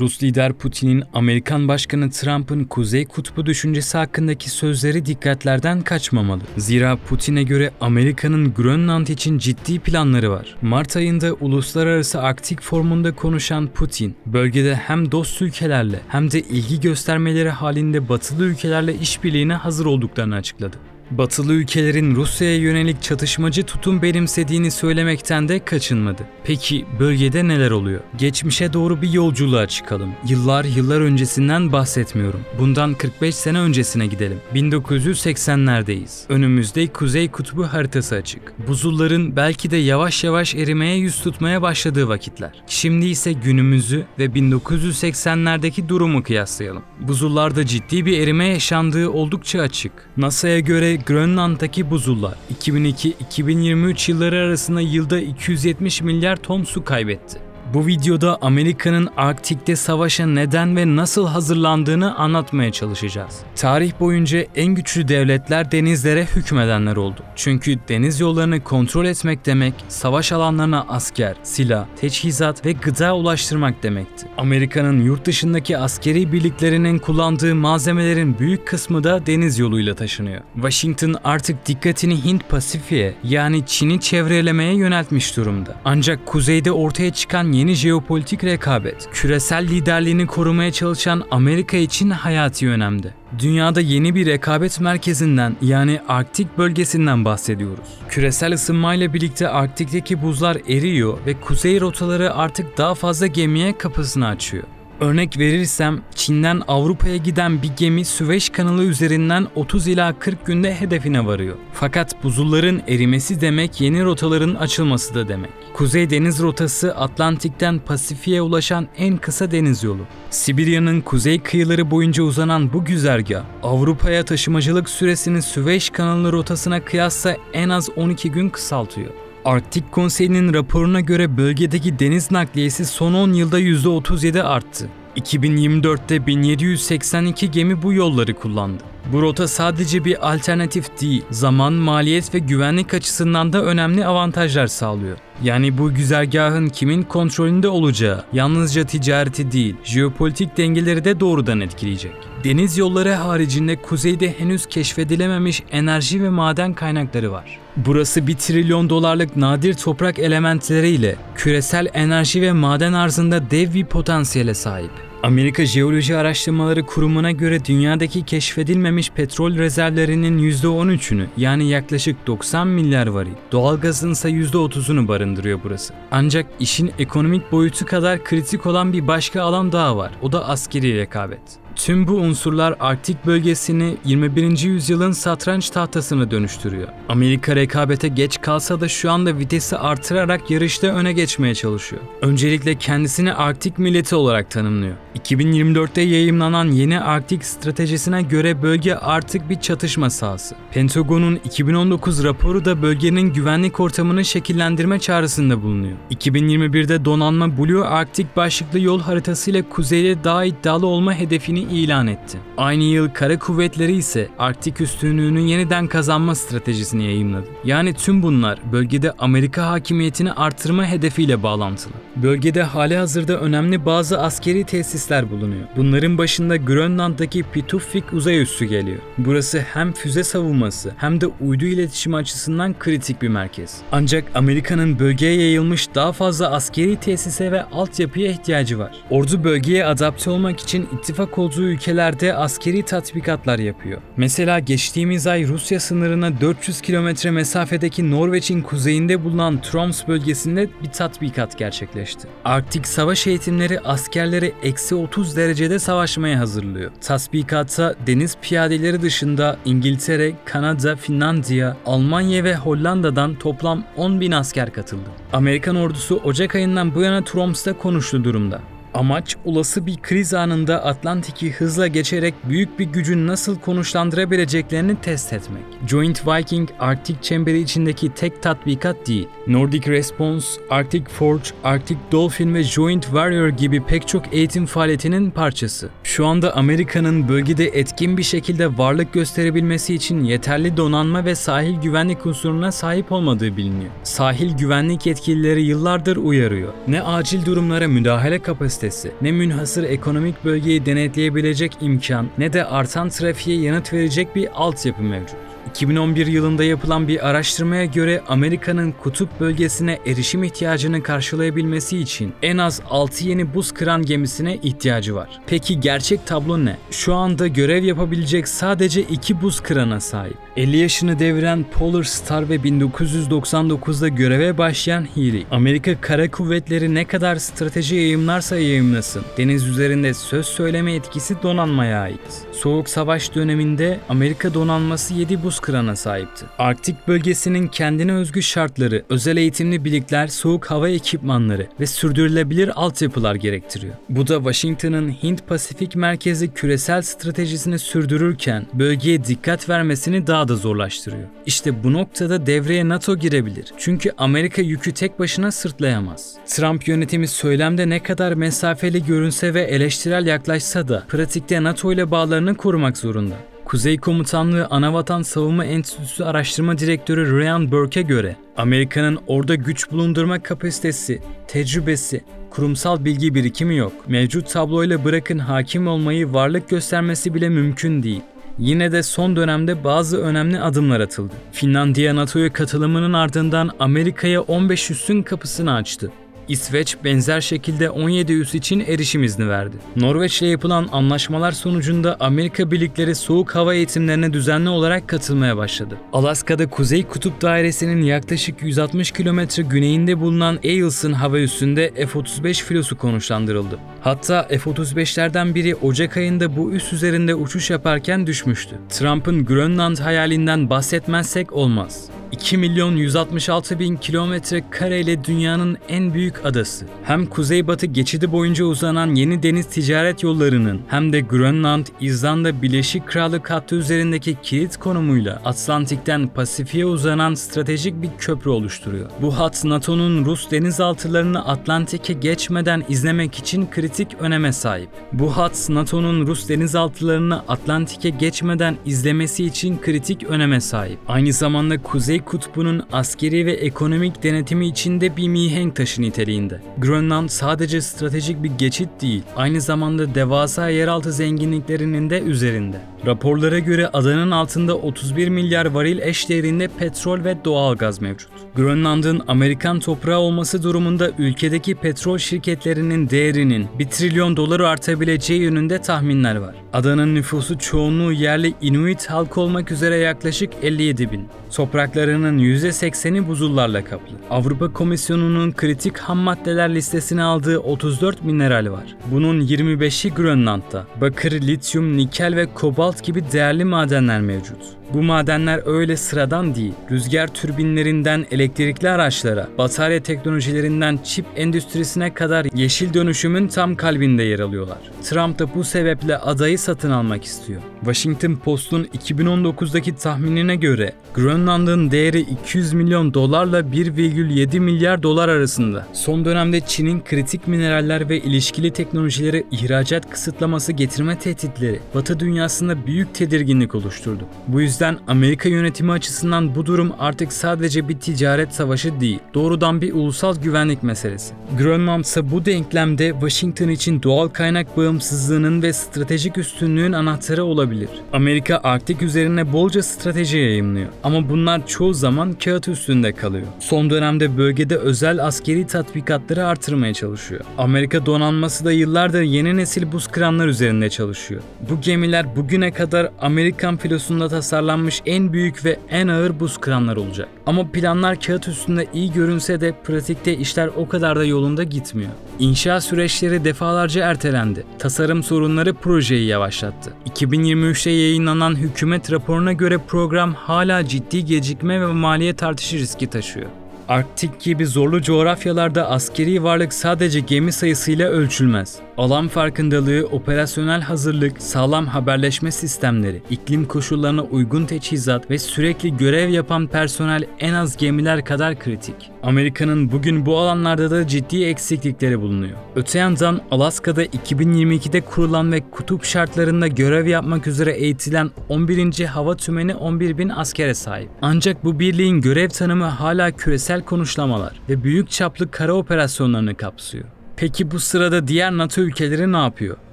Rus lider Putin'in Amerikan Başkanı Trump'ın Kuzey Kutbu düşüncesi hakkındaki sözleri dikkatlerden kaçmamalı. Zira Putin'e göre Amerika'nın Grönland için ciddi planları var. Mart ayında Uluslararası Arktik Forumu'nda konuşan Putin, bölgede hem dost ülkelerle hem de ilgi göstermeleri halinde batılı ülkelerle işbirliğine hazır olduklarını açıkladı. Batılı ülkelerin Rusya'ya yönelik çatışmacı tutum benimsediğini söylemekten de kaçınmadı. Peki bölgede neler oluyor? Geçmişe doğru bir yolculuğa çıkalım. Yıllar öncesinden bahsetmiyorum. Bundan 45 sene öncesine gidelim. 1980'lerdeyiz. Önümüzde Kuzey Kutbu haritası açık. Buzulların belki de yavaş yavaş erimeye yüz tutmaya başladığı vakitler. Şimdi ise günümüzü ve 1980'lerdeki durumu kıyaslayalım. Buzullarda ciddi bir erime yaşandığı oldukça açık. NASA'ya göre Grönland'daki buzullar 2002-2023 yılları arasında yılda 270 milyar ton su kaybetti. Bu videoda Amerika'nın Arktik'te savaşa neden ve nasıl hazırlandığını anlatmaya çalışacağız. Tarih boyunca en güçlü devletler denizlere hükmedenler oldu. Çünkü deniz yollarını kontrol etmek demek, savaş alanlarına asker, silah, teçhizat ve gıda ulaştırmak demekti. Amerika'nın yurt dışındaki askeri birliklerinin kullandığı malzemelerin büyük kısmı da deniz yoluyla taşınıyor. Washington artık dikkatini Hint-Pasifik'e yani Çin'i çevrelemeye yöneltmiş durumda. Ancak kuzeyde ortaya çıkan yeni jeopolitik rekabet, küresel liderliğini korumaya çalışan Amerika için hayati önemde. Dünyada yeni bir rekabet merkezinden yani Arktik bölgesinden bahsediyoruz. Küresel ısınmayla birlikte Arktik'teki buzlar eriyor ve kuzey rotaları artık daha fazla gemiye kapısını açıyor. Örnek verirsem Çin'den Avrupa'ya giden bir gemi Süveyş kanalı üzerinden 30 ila 40 günde hedefine varıyor. Fakat buzulların erimesi demek yeni rotaların açılması da demek. Kuzey deniz rotası Atlantik'ten Pasifik'e ulaşan en kısa deniz yolu. Sibirya'nın kuzey kıyıları boyunca uzanan bu güzergah Avrupa'ya taşımacılık süresini Süveyş kanalı rotasına kıyasla en az 12 gün kısaltıyor. Arktik Konseyi'nin raporuna göre bölgedeki deniz nakliyesi son 10 yılda %37 arttı. 2024'te 1782 gemi bu yolları kullandı. Bu rota sadece bir alternatif değil, zaman, maliyet ve güvenlik açısından da önemli avantajlar sağlıyor. Yani bu güzergahın kimin kontrolünde olacağı yalnızca ticareti değil, jeopolitik dengeleri de doğrudan etkileyecek. Deniz yolları haricinde kuzeyde henüz keşfedilememiş enerji ve maden kaynakları var. Burası $1 trilyon nadir toprak elementleriyle küresel enerji ve maden arzında dev bir potansiyele sahip. Amerika Jeoloji Araştırmaları Kurumu'na göre dünyadaki keşfedilmemiş petrol rezervlerinin %13'ünü yani yaklaşık 90 milyar varil, doğalgazın ise %30'unu barındırıyor burası. Ancak işin ekonomik boyutu kadar kritik olan bir başka alan daha var, o da askeri rekabet. Tüm bu unsurlar Arktik bölgesini 21. yüzyılın satranç tahtasına dönüştürüyor. Amerika rekabete geç kalsa da şu anda vitesi artırarak yarışta öne geçmeye çalışıyor. Öncelikle kendisini Arktik milleti olarak tanımlıyor. 2024'te yayımlanan yeni Arktik stratejisine göre bölge artık bir çatışma sahası. Pentagon'un 2019 raporu da bölgenin güvenlik ortamını şekillendirme çağrısında bulunuyor. 2021'de donanma Blue Arctic başlıklı yol haritasıyla kuzeyde daha iddialı olma hedefini ilan etti. Aynı yıl Kara Kuvvetleri ise Arktik üstünlüğünü yeniden kazanma stratejisini yayımladı. Yani tüm bunlar bölgede Amerika hakimiyetini artırma hedefiyle bağlantılı. Bölgede halihazırda önemli bazı askeri tesisler bulunuyor. Bunların başında Grönland'daki Pitufik uzay üssü geliyor. Burası hem füze savunması hem de uydu iletişimi açısından kritik bir merkez. Ancak Amerika'nın bölgeye yayılmış daha fazla askeri tesise ve altyapıya ihtiyacı var. Ordu bölgeye adapte olmak için ittifak olduğu ülkelerde askeri tatbikatlar yapıyor. Mesela geçtiğimiz ay Rusya sınırına 400 kilometre mesafedeki Norveç'in kuzeyinde bulunan Troms bölgesinde bir tatbikat gerçekleşti. Arktik savaş eğitimleri askerleri -30 derecede savaşmaya hazırlıyor. Tatbikatta deniz piyadeleri dışında İngiltere, Kanada, Finlandiya, Almanya ve Hollanda'dan toplam 10.000 asker katıldı. Amerikan ordusu Ocak ayından bu yana Troms'ta konuşlu durumda. Amaç olası bir kriz anında Atlantik'i hızla geçerek büyük bir gücün nasıl konuşlandırabileceklerini test etmek. Joint Viking Arktik çemberi içindeki tek tatbikat değil. Nordic Response, Arctic Forge, Arctic Dolphin ve Joint Warrior gibi pek çok eğitim faaliyetinin parçası. Şu anda Amerika'nın bölgede etkin bir şekilde varlık gösterebilmesi için yeterli donanma ve sahil güvenlik unsuruna sahip olmadığı biliniyor. Sahil güvenlik yetkilileri yıllardır uyarıyor. Ne acil durumlara müdahale kapasitesi kapasitesi, ne münhasır ekonomik bölgeyi denetleyebilecek imkan, ne de artan trafiğe yanıt verecek bir altyapı mevcut. 2011 yılında yapılan bir araştırmaya göre Amerika'nın kutup bölgesine erişim ihtiyacını karşılayabilmesi için en az 6 yeni buz kıran gemisine ihtiyacı var. Peki gerçek tablo ne? Şu anda görev yapabilecek sadece 2 buz kırana sahip. 50 yaşını deviren Polar Star ve 1999'da göreve başlayan Healy, Amerika Kara Kuvvetleri ne kadar strateji yayımlarsa yayımlasın, deniz üzerinde söz söyleme etkisi donanmaya ait. Soğuk Savaş döneminde Amerika donanması 7 buz kırana sahipti. Arktik bölgesinin kendine özgü şartları, özel eğitimli birlikler, soğuk hava ekipmanları ve sürdürülebilir altyapılar gerektiriyor. Bu da Washington'ın Hint-Pasifik merkezi küresel stratejisini sürdürürken bölgeye dikkat vermesini daha da zorlaştırıyor. İşte bu noktada devreye NATO girebilir. Çünkü Amerika yükü tek başına sırtlayamaz. Trump yönetimi söylemde ne kadar mesafeli görünse ve eleştirel yaklaşsa da pratikte NATO ile bağlarını korumak zorunda. Kuzey Komutanlığı Anavatan Savunma Enstitüsü Araştırma Direktörü Ryan Burke'e göre Amerika'nın orada güç bulundurma kapasitesi, tecrübesi, kurumsal bilgi birikimi yok. Mevcut tabloyla bırakın hakim olmayı, varlık göstermesi bile mümkün değil. Yine de son dönemde bazı önemli adımlar atıldı. Finlandiya NATO'ya katılımının ardından Amerika'ya 15 üssün kapısını açtı. İsveç benzer şekilde 17 üs için erişim izni verdi. Norveç'le yapılan anlaşmalar sonucunda Amerika birlikleri soğuk hava eğitimlerine düzenli olarak katılmaya başladı. Alaska'da Kuzey Kutup Dairesi'nin yaklaşık 160 kilometre güneyinde bulunan Eielson hava üssünde F-35 filosu konuşlandırıldı. Hatta F-35'lerden biri Ocak ayında bu üs üzerinde uçuş yaparken düşmüştü. Trump'ın Grönland hayalinden bahsetmezsek olmaz. 2.166.000 kilometre kareyle dünyanın en büyük adası. Hem kuzeybatı geçidi boyunca uzanan yeni deniz ticaret yollarının hem de Grönland, İzlanda, Birleşik Krallık hattı üzerindeki kilit konumuyla Atlantik'ten Pasifik'e uzanan stratejik bir köprü oluşturuyor. Bu hat NATO'nun Rus denizaltılarını Atlantik'e geçmeden izlemek için kritik öneme sahip. Bu hat NATO'nun Rus denizaltılarını Atlantik'e geçmeden izlemesi için kritik öneme sahip. Aynı zamanda Kuzey Kutbu'nun askeri ve ekonomik denetimi içinde bir mihenk taşı niteliğinde. Grönland sadece stratejik bir geçit değil, aynı zamanda devasa yeraltı zenginliklerinin de üzerinde. Raporlara göre adanın altında 31 milyar varil eş değerinde petrol ve doğal gaz mevcut. Grönland'ın Amerikan toprağı olması durumunda ülkedeki petrol şirketlerinin değerinin 1 trilyon dolar artabileceği yönünde tahminler var. Adanın nüfusu çoğunluğu yerli Inuit halkı olmak üzere yaklaşık 57 bin. Topraklarının %80'i buzullarla kaplı. Avrupa Komisyonu'nun kritik ham maddeler listesine aldığı 34 mineral var. Bunun 25'i Grönland'da. Bakır, lityum, nikel ve kobalt gibi değerli madenler mevcut. Bu madenler öyle sıradan değil. Rüzgar türbinlerinden elektrikli araçlara, batarya teknolojilerinden çip endüstrisine kadar yeşil dönüşümün tam kalbinde yer alıyorlar. Trump da bu sebeple adayı satın almak istiyor. Washington Post'un 2019'daki tahminine göre Grönland'ın değeri 200 milyon dolarla 1,7 milyar dolar arasında. Son dönemde Çin'in kritik mineraller ve ilişkili teknolojilere ihracat kısıtlaması getirme tehditleri Batı dünyasında büyük tedirginlik oluşturdu. Bu yüzden Amerika yönetimi açısından bu durum artık sadece bir ticaret savaşı değil, doğrudan bir ulusal güvenlik meselesi. Grönland ise bu denklemde Washington için doğal kaynak bağımsızlığının ve stratejik üstünlüğün anahtarı olabilir. Amerika Arktik üzerine bolca strateji yayımlıyor ama bunlar çoğu zaman kağıt üstünde kalıyor. Son dönemde bölgede özel askeri tatbikatları artırmaya çalışıyor. Amerika donanması da yıllardır yeni nesil buz kıranlar üzerinde çalışıyor. Bu gemiler bugüne kadar Amerikan filosunda tasarlanmış en büyük ve en ağır buz kıranlar olacak. Ama planlar kağıt üstünde iyi görünse de pratikte işler o kadar da yolunda gitmiyor. İnşa süreçleri defalarca ertelendi. Tasarım sorunları projeyi yavaşlattı. 2023'te yayınlanan hükümet raporuna göre program hala ciddi gecikme ve maliyet artışı riski taşıyor. Arktik gibi zorlu coğrafyalarda askeri varlık sadece gemi sayısıyla ölçülmez. Alan farkındalığı, operasyonel hazırlık, sağlam haberleşme sistemleri, iklim koşullarına uygun teçhizat ve sürekli görev yapan personel en az gemiler kadar kritik. Amerika'nın bugün bu alanlarda da ciddi eksiklikleri bulunuyor. Öte yandan Alaska'da 2022'de kurulan ve kutup şartlarında görev yapmak üzere eğitilen 11. Hava Tümeni 11.000 askere sahip. Ancak bu birliğin görev tanımı hala küresel konuşlamalar ve büyük çaplı kara operasyonlarını kapsıyor. Peki bu sırada diğer NATO ülkeleri ne yapıyor?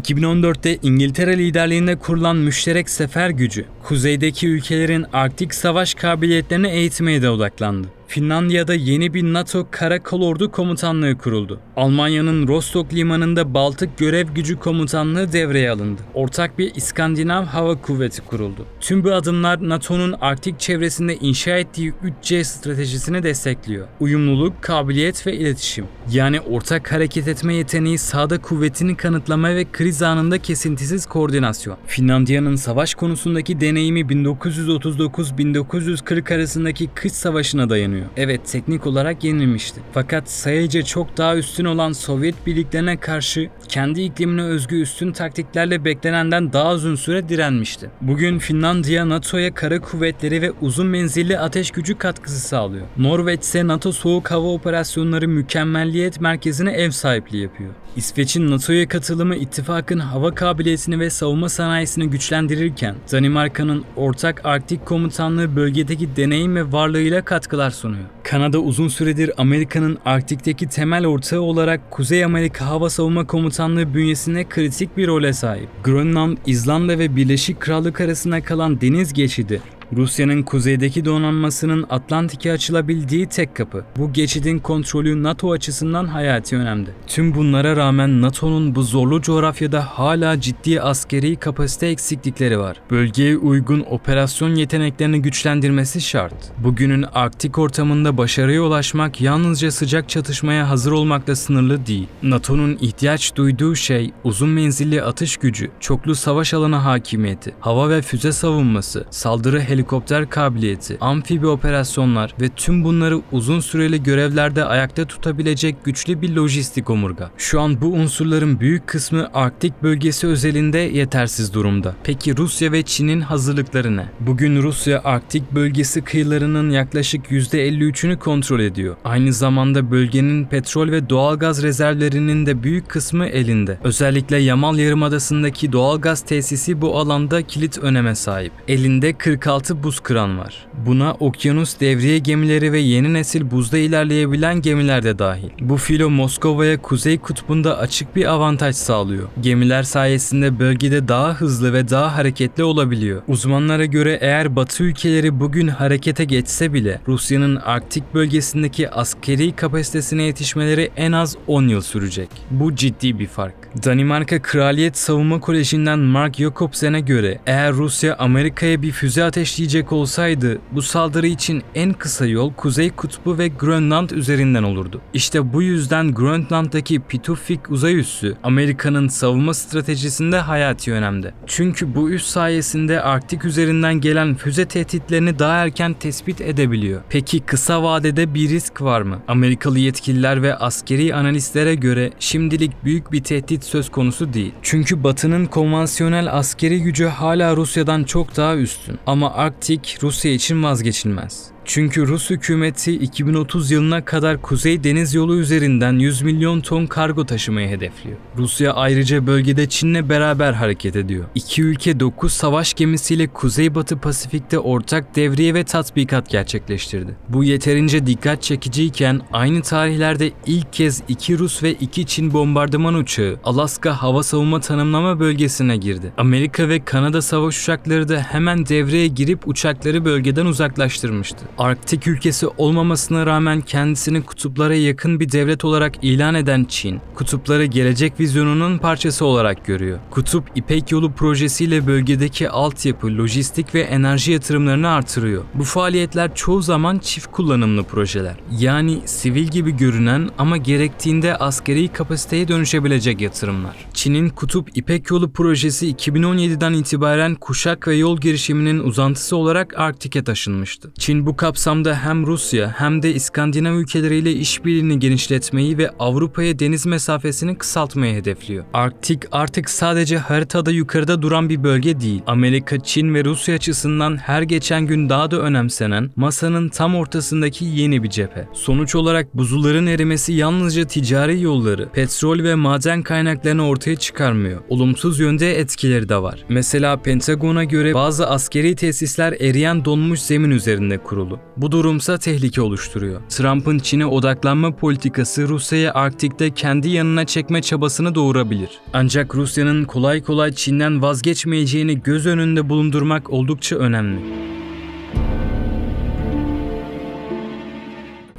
2014'te İngiltere liderliğinde kurulan Müşterek Sefer Gücü, kuzeydeki ülkelerin Arktik savaş kabiliyetlerini eğitmeye de odaklandı. Finlandiya'da yeni bir NATO Kara Kolordu Komutanlığı kuruldu. Almanya'nın Rostock limanında Baltık Görev Gücü Komutanlığı devreye alındı. Ortak bir İskandinav Hava Kuvveti kuruldu. Tüm bu adımlar NATO'nun Arktik çevresinde inşa ettiği 3C stratejisini destekliyor. Uyumluluk, kabiliyet ve iletişim. Yani ortak hareket etme yeteneği, sahada kuvvetini kanıtlama ve kriz anında kesintisiz koordinasyon. Finlandiya'nın savaş konusundaki deneyimi 1939-1940 arasındaki kış savaşına dayanıyor. Evet, teknik olarak yenilmişti. Fakat sayıca çok daha üstün olan Sovyet birliklerine karşı kendi iklimine özgü üstün taktiklerle beklenenden daha uzun süre direnmişti. Bugün Finlandiya NATO'ya kara kuvvetleri ve uzun menzilli ateş gücü katkısı sağlıyor. Norveç ise NATO Soğuk Hava Operasyonları Mükemmelliyet Merkezi'ne ev sahipliği yapıyor. İsveç'in NATO'ya katılımı ittifakın hava kabiliyetini ve savunma sanayisini güçlendirirken, Danimarka'nın Ortak Arktik Komutanlığı bölgedeki deneyim ve varlığıyla katkılar sunuyor. Kanada uzun süredir Amerika'nın Arktik'teki temel ortağı olarak Kuzey Amerika Hava Savunma Komutanlığı bünyesinde kritik bir role sahip. Grönland, İzlanda ve Birleşik Krallık arasında kalan deniz geçidi, Rusya'nın kuzeydeki donanmasının Atlantik'e açılabildiği tek kapı. Bu geçidin kontrolü NATO açısından hayati önemli. Tüm bunlara rağmen NATO'nun bu zorlu coğrafyada hala ciddi askeri kapasite eksiklikleri var. Bölgeye uygun operasyon yeteneklerini güçlendirmesi şart. Bugünün Arktik ortamında başarıya ulaşmak yalnızca sıcak çatışmaya hazır olmakla sınırlı değil. NATO'nun ihtiyaç duyduğu şey uzun menzilli atış gücü, çoklu savaş alanı hakimiyeti, hava ve füze savunması, saldırı helikopter kabiliyeti, amfibi operasyonlar ve tüm bunları uzun süreli görevlerde ayakta tutabilecek güçlü bir lojistik omurga. Şu an bu unsurların büyük kısmı Arktik bölgesi özelinde yetersiz durumda. Peki Rusya ve Çin'in hazırlıkları ne? Bugün Rusya Arktik bölgesi kıyılarının yaklaşık %53'ünü kontrol ediyor. Aynı zamanda bölgenin petrol ve doğalgaz rezervlerinin de büyük kısmı elinde. Özellikle Yamal Yarımadası'ndaki doğalgaz tesisi bu alanda kilit öneme sahip. Elinde 46 buz kıran var. Buna okyanus devriye gemileri ve yeni nesil buzda ilerleyebilen gemiler de dahil. Bu filo Moskova'ya Kuzey Kutbu'nda açık bir avantaj sağlıyor. Gemiler sayesinde bölgede daha hızlı ve daha hareketli olabiliyor. Uzmanlara göre eğer Batı ülkeleri bugün harekete geçse bile Rusya'nın Arktik bölgesindeki askeri kapasitesine yetişmeleri en az 10 yıl sürecek. Bu ciddi bir fark. Danimarka Kraliyet Savunma Koleji'nden Mark Jacobsen'e göre eğer Rusya Amerika'ya bir füze ateşleyecek olsaydı bu saldırı için en kısa yol Kuzey Kutbu ve Grönland üzerinden olurdu. İşte bu yüzden Grönland'daki Pitufik uzay üssü Amerika'nın savunma stratejisinde hayati önemde. Çünkü bu üs sayesinde Arktik üzerinden gelen füze tehditlerini daha erken tespit edebiliyor. Peki kısa vadede bir risk var mı? Amerikalı yetkililer ve askeri analistlere göre şimdilik büyük bir tehdit söz konusu değil. Çünkü Batı'nın konvansiyonel askeri gücü hala Rusya'dan çok daha üstün. Ama Arktik Rusya için vazgeçilmez. Çünkü Rus hükümeti 2030 yılına kadar Kuzey Deniz Yolu üzerinden 100 milyon ton kargo taşımayı hedefliyor. Rusya ayrıca bölgede Çin'le beraber hareket ediyor. İki ülke 9 savaş gemisiyle Kuzeybatı Pasifik'te ortak devriye ve tatbikat gerçekleştirdi. Bu yeterince dikkat çekiciyken aynı tarihlerde ilk kez 2 Rus ve 2 Çin bombardıman uçağı Alaska Hava Savunma Tanımlama Bölgesi'ne girdi. Amerika ve Kanada savaş uçakları da hemen devreye girip uçakları bölgeden uzaklaştırmıştı. Arktik ülkesi olmamasına rağmen kendisini kutuplara yakın bir devlet olarak ilan eden Çin, kutupları gelecek vizyonunun parçası olarak görüyor. Kutup İpek Yolu projesiyle bölgedeki altyapı, lojistik ve enerji yatırımlarını artırıyor. Bu faaliyetler çoğu zaman çift kullanımlı projeler. Yani sivil gibi görünen ama gerektiğinde askeri kapasiteye dönüşebilecek yatırımlar. Çin'in Kutup İpek Yolu projesi 2017'den itibaren kuşak ve yol girişiminin uzantısı olarak Arktik'e taşınmıştı. Çin bu kapsamda hem Rusya hem de İskandinav ülkeleriyle işbirliğini genişletmeyi ve Avrupa'ya deniz mesafesini kısaltmayı hedefliyor. Arktik artık sadece haritada yukarıda duran bir bölge değil. Amerika, Çin ve Rusya açısından her geçen gün daha da önemsenen masanın tam ortasındaki yeni bir cephe. Sonuç olarak buzulların erimesi yalnızca ticari yolları, petrol ve maden kaynaklarını ortaya çıkarmıyor. Olumsuz yönde etkileri de var. Mesela Pentagon'a göre bazı askeri tesisler eriyen donmuş zemin üzerinde kurulu. oldu. Bu durumsa tehlike oluşturuyor. Trump'ın Çin'e odaklanma politikası Rusya'yı Arktik'te kendi yanına çekme çabasını doğurabilir. Ancak Rusya'nın kolay kolay Çin'den vazgeçmeyeceğini göz önünde bulundurmak oldukça önemli.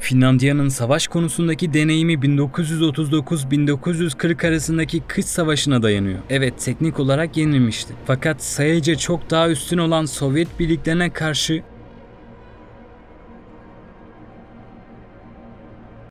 Finlandiya'nın savaş konusundaki deneyimi 1939-1940 arasındaki kış savaşına dayanıyor. Evet, teknik olarak yenilmişti. Fakat sayıca çok daha üstün olan Sovyet birliklerine karşı